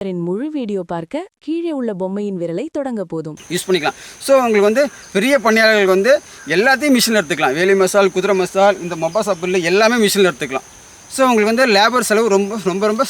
முழு வீடியோ பார்க்க கீழே உள்ள பொம்மையின் விரலை தொடங்க போதும் யூஸ் பண்ணிக்கலாம். ஸோ உங்களுக்கு வந்து பெரிய பண்ணையாளர்களுக்கு வந்து எல்லாத்தையும் மிஷினில் எடுத்துக்கலாம். வேலி மசால், குதிரை மசால், இந்த மொபாசா புல்லு எல்லாமே மிஷினில் எடுத்துக்கலாம். ஸோ உங்களுக்கு வந்து லேபர் செலவு ரொம்ப ரொம்ப ரொம்ப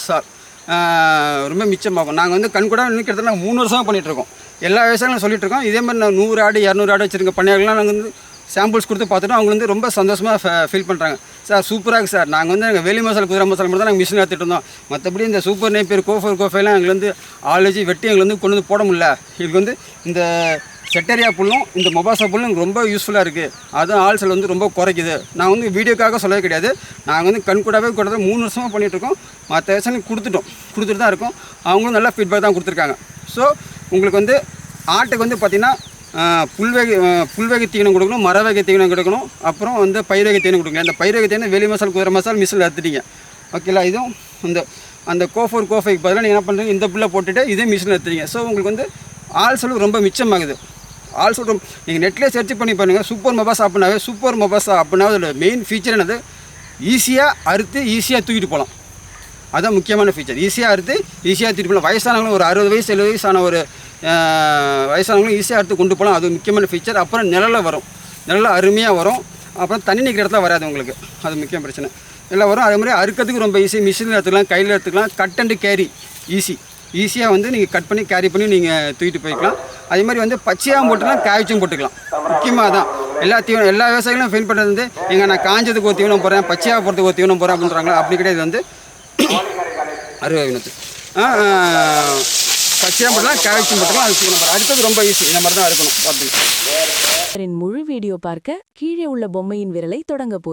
ரொம்ப மிச்சமாகும். நாங்கள் வந்து கண்கூட கிட்டத்தட்ட நாங்கள் 3 வருஷமாக பண்ணிகிட்ருக்கோம். எல்லா விவசாயிகளும் சொல்லிட்டு இருக்கோம். இதே மாதிரி நான் 100 ஆடு 200 ஆடு வச்சுருக்க பண்ணையாளர்கள்லாம் நாங்கள் வந்து சாம்பிள்ஸ் கொடுத்து பார்த்துட்டு அவங்க வந்து ரொம்ப சந்தோஷமாக ஃபீல் பண்ணுறாங்க. சார் சூப்பராக இருக்குது சார், நாங்கள் வந்து எங்கள் வேலி மசாலா, குதிரை மசாலா மட்டும் தான் நாங்கள் மிஷின் எடுத்துகிட்டு இருந்தோம். மற்றபடி இந்த சூப்பர் நேப்பியர், கோஃபைலாம் எங்களுக்கு வந்து ஆலோஜி வெட்டி எங்களுக்கு வந்து கொண்டு வந்து போட முடியல. எங்களுக்கு வந்து இந்த செட்டரியா புல்லும் இந்த மொபாசா புல்லும் எனக்கு ரொம்ப யூஸ்ஃபுல்லாக இருக்குது. அதுவும் ஆள் செலவு வந்து ரொம்ப குறைக்குது. நான் வந்து வீடியோக்காக சொல்லவே கிடையாது. நாங்கள் வந்து கண்கூடாவே கூட 3 வருஷமாக பண்ணிகிட்ருக்கோம். மற்ற விவசாயம் கொடுத்துட்டு தான் இருக்கோம். அவங்களும் நல்லா ஃபீட்பேக் தான் கொடுத்துருக்காங்க. ஸோ உங்களுக்கு வந்து ஆட்டுக்கு வந்து பார்த்திங்கன்னா புல்வகை தீவனம் கொடுக்கணும், மரவகை தீவனம் கொடுக்கணும், அப்புறம் வந்து பயிர்வகை தீவனம் கொடுக்கணும். அந்த பயிர்வகை தீவனம் வேலி மசால், குதிரை மசால் மிஷினில் எடுத்துட்டீங்க. ஓகேங்களா? இதுவும் அந்த கோஃபைக்கு பதிலாக நீங்கள் என்ன பண்ணுறீங்க, இந்த புல்லை போட்டுட்டு இதே மிஷினில் எடுத்துட்டீங்க. ஸோ உங்களுக்கு வந்து ஆள் செலவு ரொம்ப மிச்சமாகுது. ஆள் செலவு நீங்கள் நெட்லேயே சர்ச் பண்ணி பாருங்கள். சூப்பர் மொபாசா அப்படின்னாவே அதோட மெயின் ஃபீச்சர் என்னது, ஈஸியாக அறுத்து ஈஸியாக தூக்கிட்டு போகலாம். அதுதான் முக்கியமான ஃபீச்சர். ஈஸியாக அறுத்து ஈஸியாக தூக்கிட்டு போகலாம். வயசானவங்களும் ஒரு 60 வயசு 70 வயசான ஒரு வயசானவங்களும் ஈஸியாக எடுத்து கொண்டு போகலாம். அது முக்கியமான ஃபீச்சர். அப்புறம் நிழலில் அருமையாக வரும். அப்புறம் தண்ணி நிற்கிற இடத்துல வராது உங்களுக்கு. அது முக்கிய பிரச்சனை. எல்லாம் வரும். அதே மாதிரி அறுக்கிறதுக்கு ரொம்ப ஈஸி. மிஷினில் எடுத்துக்கலாம், கையில் எடுத்துக்கலாம். கட் அண்ட் கேரி ஈஸியாக வந்து நீங்கள் கட் பண்ணி கேரி பண்ணி நீங்கள் தூக்கிட்டு போய்க்கலாம். அதே மாதிரி வந்து பச்சையாக போட்டுக்கலாம், காய்ச்சும் போட்டுக்கலாம். முக்கியமாக தான் எல்லா விவசாயிகளும் ஃபீல் பண்ணுறது வந்து நான் காஞ்சதுக்கு ஒரு தீவனம் போகிறேன், பச்சையாக போகிறதுக்கு ஒரு தீவனம் போகிறேன் அப்படின்றாங்களா. அப்படி கிடையாது. வந்து அறுவை வினத்து பச்சையாக போடலாம், காய்ச்சும் போட்டுக்கலாம். அது தீவனம் போகிறேன். அடுத்தது ரொம்ப ஈஸி. இந்த மாதிரி தான் இருக்கணும். பார்த்துக்கலாம். முழு வீடியோ பார்க்க கீழே உள்ள பொம்மையின் விரலை தொடங்க போதும்.